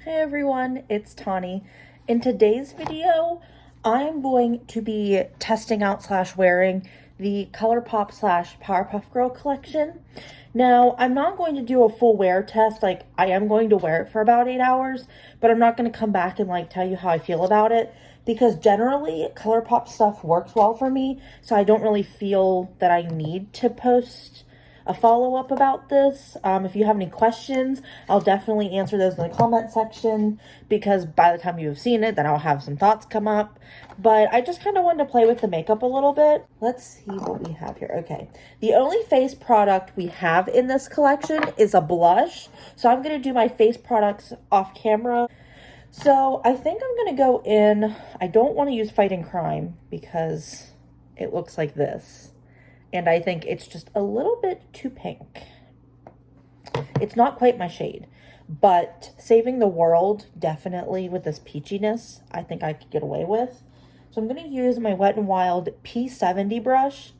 Hey everyone, it's Tani. In today's video, I'm going to be testing out slash wearing the Colourpop slash Powerpuff Girl collection. Now, I'm not going to do a full wear test, like I am going to wear it for about 8 hours, but I'm not going to come back and like tell you how I feel about it because generally Colourpop stuff works well for me, so I don't really feel that I need to post a follow-up about this. If you have any questions, I'll definitely answer those in the comment section because by the time you've seen it, then I'll have some thoughts come up. But I just kind of wanted to play with the makeup a little bit. Let's see what we have here. Okay, the only face product we have in this collection is a blush. So I'm going to do my face products off camera. So I think I'm going to go in, I don't want to use Fighting Crime because it looks like this. And I think it's just a little bit too pink. It's not quite my shade, but Saving the World, definitely with this peachiness, I think I could get away with. So I'm going to use my Wet n Wild P70 brush.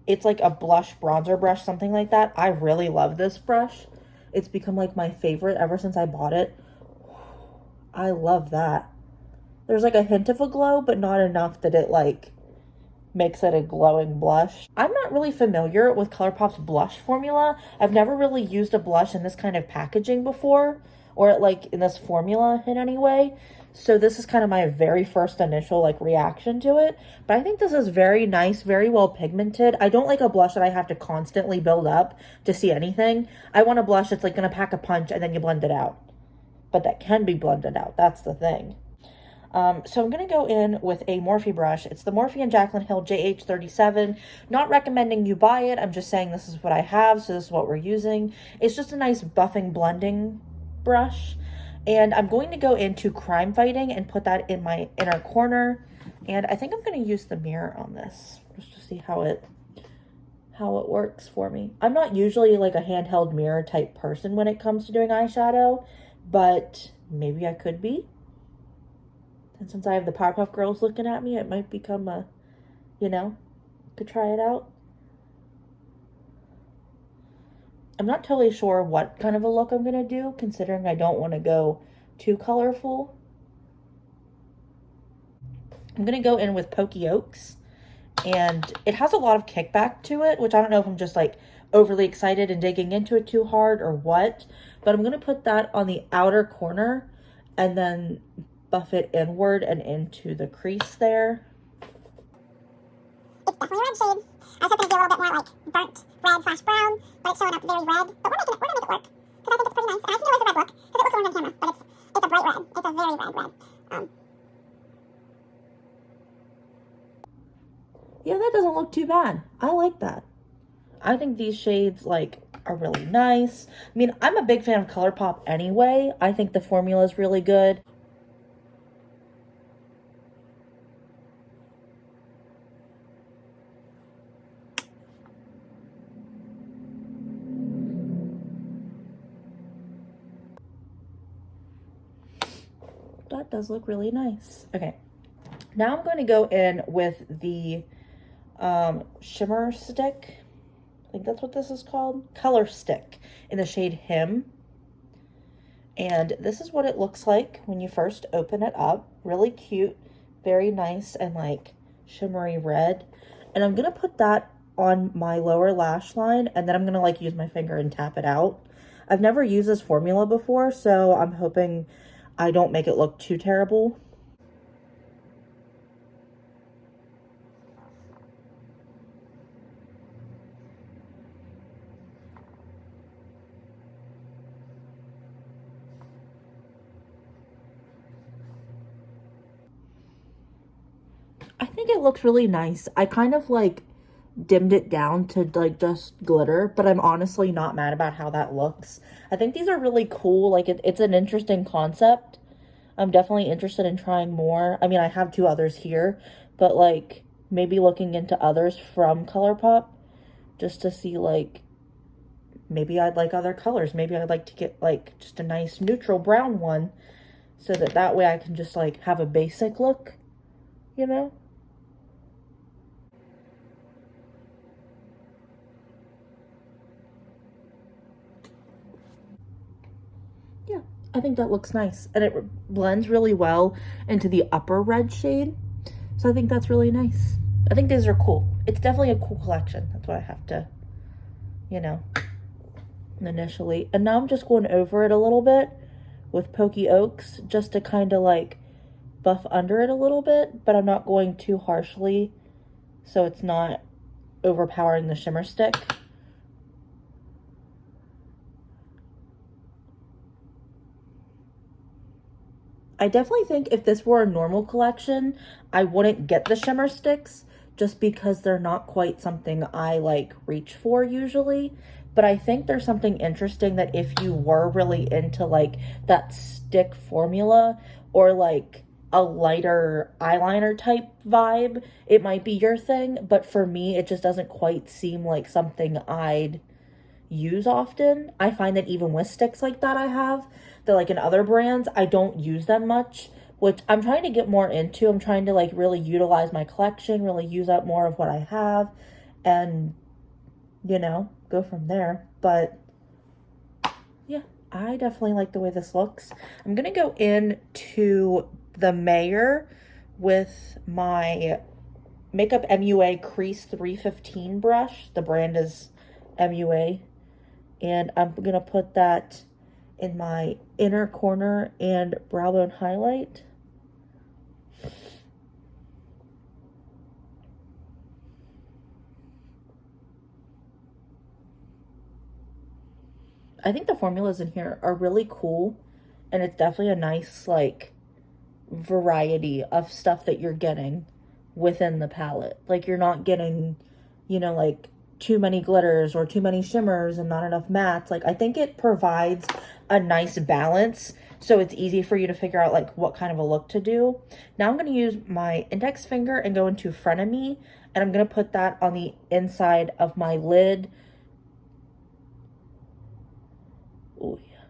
It's like a blush bronzer brush, something like that. I really love this brush. It's become like my favorite ever since I bought it. I love that. There's like a hint of a glow, but not enough that it like makes it a glowing blush. I'm not really familiar with Colourpop's blush formula. I've never really used a blush in this kind of packaging before, or like in this formula in any way. So this is kind of my very first initial like reaction to it. But I think this is very nice, very well pigmented. I don't like a blush that I have to constantly build up to see anything. I want a blush that's like gonna pack a punch and then you blend it out. But that can be blended out, that's the thing. So I'm going to go in with a Morphe brush. It's the Morphe and Jaclyn Hill JH37. Not recommending you buy it. I'm just saying this is what I have, so this is what we're using. It's just a nice buffing blending brush. And I'm going to go into Crime Fighting and put that in my inner corner. And I think I'm going to use the mirror on this just to see how it works for me. I'm not usually like a handheld mirror type person when it comes to doing eyeshadow, but maybe I could be. And since I have the Powerpuff Girls looking at me, it might become a, could try it out. I'm not totally sure what kind of a look I'm going to do, considering I don't want to go too colorful. I'm going to go in with Pokey Oaks, and it has a lot of kickback to it, which I don't know if I'm just like overly excited and digging into it too hard or what, but I'm going to put that on the outer corner and then buff it inward and into the crease there. It's definitely a red shade. I was hoping to be a little bit more like burnt red / brown, but it's showing up very red. But we're gonna make it work because I think it's pretty nice. And I can do it with a red look because it looks orange on camera, but it's a bright red. It's a very red. Yeah, that doesn't look too bad. I like that. I think these shades like are really nice. I mean, I'm a big fan of Colourpop anyway. I think the formula is really good. That does look really nice. Okay, now I'm going to go in with the shimmer stick. I think that's what this is called. Color Stick in the shade Him. And this is what it looks like when you first open it up. Really cute, very nice and like shimmery red. And I'm going to put that on my lower lash line, and then I'm going to like use my finger and tap it out. I've never used this formula before, so I'm hoping I don't make it look too terrible. I think it looks really nice. I kind of like dimmed it down to like just glitter, but I'm honestly not mad about how that looks. I think these are really cool. Like it's an interesting concept. I'm definitely interested in trying more. I mean, I have 2 others here, but like maybe looking into others from Colourpop just to see like maybe I'd like other colors. Maybe I'd like to get like just a nice neutral brown one so that way I can just like have a basic look, you know? I think that looks nice. And it blends really well into the upper red shade. So I think that's really nice. I think these are cool. It's definitely a cool collection. That's what I have to, you know, initially. And now I'm just going over it a little bit with Pokey Oaks just to kind of like buff under it a little bit, but I'm not going too harshly so it's not overpowering the shimmer stick. I definitely think if this were a normal collection, I wouldn't get the shimmer sticks just because they're not quite something I like reach for usually. But I think there's something interesting that if you were really into like that stick formula or like a lighter eyeliner type vibe, it might be your thing. But for me, it just doesn't quite seem like something I'd use often. I find that even with sticks like that I have, that like in other brands, I don't use them much, which I'm trying to get more into. I'm trying to like really utilize my collection, really use up more of what I have and, you know, go from there. But yeah, I definitely like the way this looks. I'm going to go into the Mayor with my Makeup MUA Crease 315 brush. The brand is MUA. And I'm going to put that in my inner corner and brow bone highlight. I think the formulas in here are really cool, and it's definitely a nice like variety of stuff that you're getting within the palette. Like you're not getting, you know, like too many glitters or too many shimmers and not enough mattes. Like I think it provides a nice balance, so it's easy for you to figure out like what kind of a look to do. Now I'm going to use my index finger and go into Frenemy, and I'm going to put that on the inside of my lid. Oh yeah.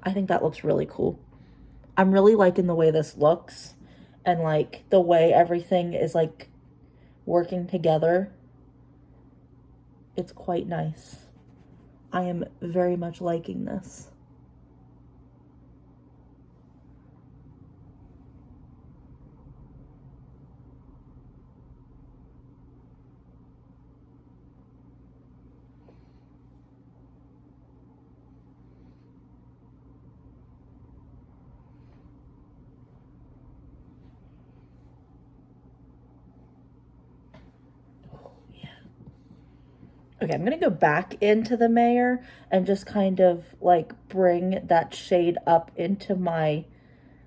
I think that looks really cool. I'm really liking the way this looks and like the way everything is like working together. It's quite nice. I am very much liking this. Okay, I'm going to go back into the Mayor and just kind of like bring that shade up into my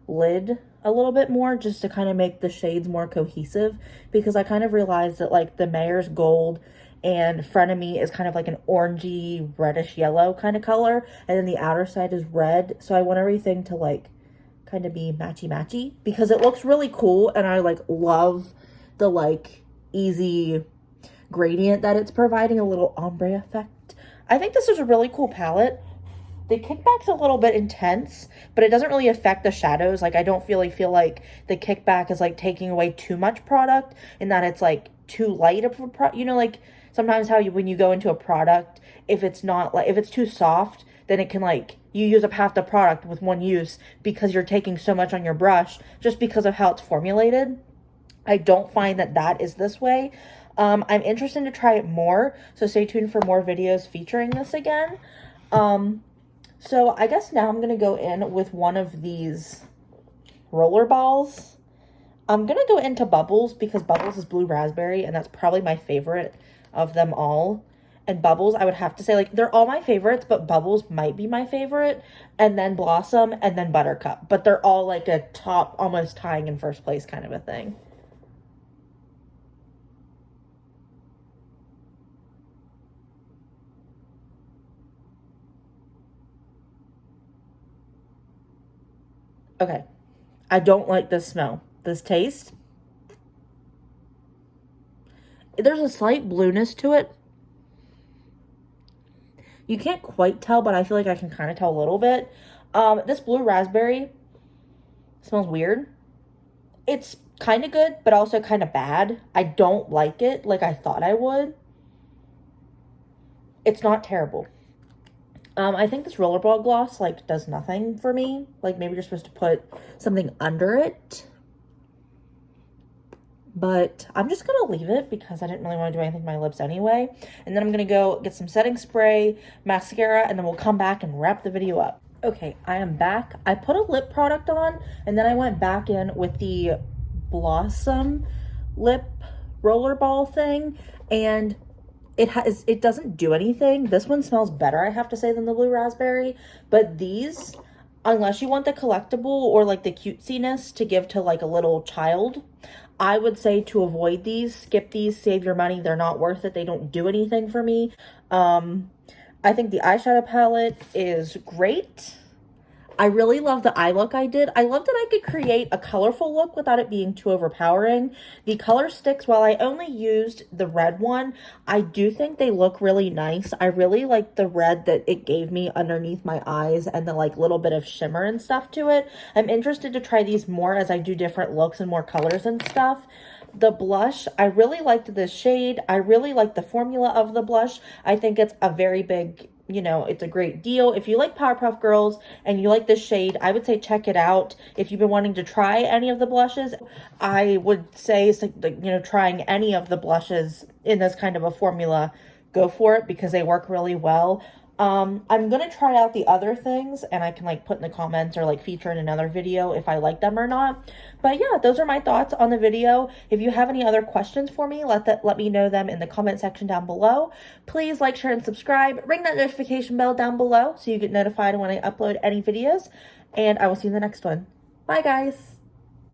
lid a little bit more just to kind of make the shades more cohesive, because I kind of realized that like the Mayor's gold and Frenemy is kind of like an orangey reddish yellow kind of color, and then the outer side is red. So I want everything to like kind of be matchy because it looks really cool, and I like love the like easy gradient that it's providing, a little ombre effect. I think this is a really cool palette. The kickback's a little bit intense, but it doesn't really affect the shadows. Like I don't feel like the kickback is like taking away too much product, and that it's like too light of a you know, like sometimes how you, when you go into a product, if it's not like, if it's too soft, then it can like, you use up half the product with one use because you're taking so much on your brush just because of how it's formulated. I don't find that that is this way. I'm interested to try it more, so stay tuned for more videos featuring this again. So I guess now I'm going to go in with one of these roller balls. I'm going to go into Bubbles because Bubbles is blue raspberry, and that's probably my favorite of them all. And Bubbles, I would have to say, like, they're all my favorites, but Bubbles might be my favorite, and then Blossom, and then Buttercup. But they're all like a top, almost tying in first place kind of a thing. Okay, I don't like this smell. This taste. There's a slight blueness to it. You can't quite tell, but I feel like I can kind of tell a little bit. This blue raspberry smells weird. It's kind of good, but also kind of bad. I don't like it like I thought I would. It's not terrible. I think this rollerball gloss, like, does nothing for me. Like, maybe you're supposed to put something under it. But I'm just going to leave it because I didn't really want to do anything to my lips anyway. And then I'm going to go get some setting spray, mascara, and then we'll come back and wrap the video up. Okay, I am back. I put a lip product on, and then I went back in with the Blossom lip rollerball thing, and it doesn't do anything. This one smells better, I have to say, than the blue raspberry. But these, unless you want the collectible or like the cutesiness to give to like a little child, I would say to avoid these, skip these, save your money. They're not worth it. They don't do anything for me. I think the eyeshadow palette is great. I really love the eye look I did. I love that I could create a colorful look without it being too overpowering. The color sticks, while I only used the red one, I do think they look really nice. I really like the red that it gave me underneath my eyes and the like little bit of shimmer and stuff to it. I'm interested to try these more as I do different looks and more colors and stuff. The blush, I really liked this shade. I really like the formula of the blush. I think it's a very big, you know, it's a great deal. If you like Powerpuff Girls and you like this shade, I would say check it out. If you've been wanting to try any of the blushes, I would say, you know, trying any of the blushes in this kind of a formula, go for it because they work really well. I'm going to try out the other things and I can like put in the comments or like feature in another video if I like them or not. But yeah, those are my thoughts on the video. If you have any other questions for me, let me know them in the comment section down below. Please like, share, and subscribe. Ring that notification bell down below so you get notified when I upload any videos. And I will see you in the next one. Bye, guys.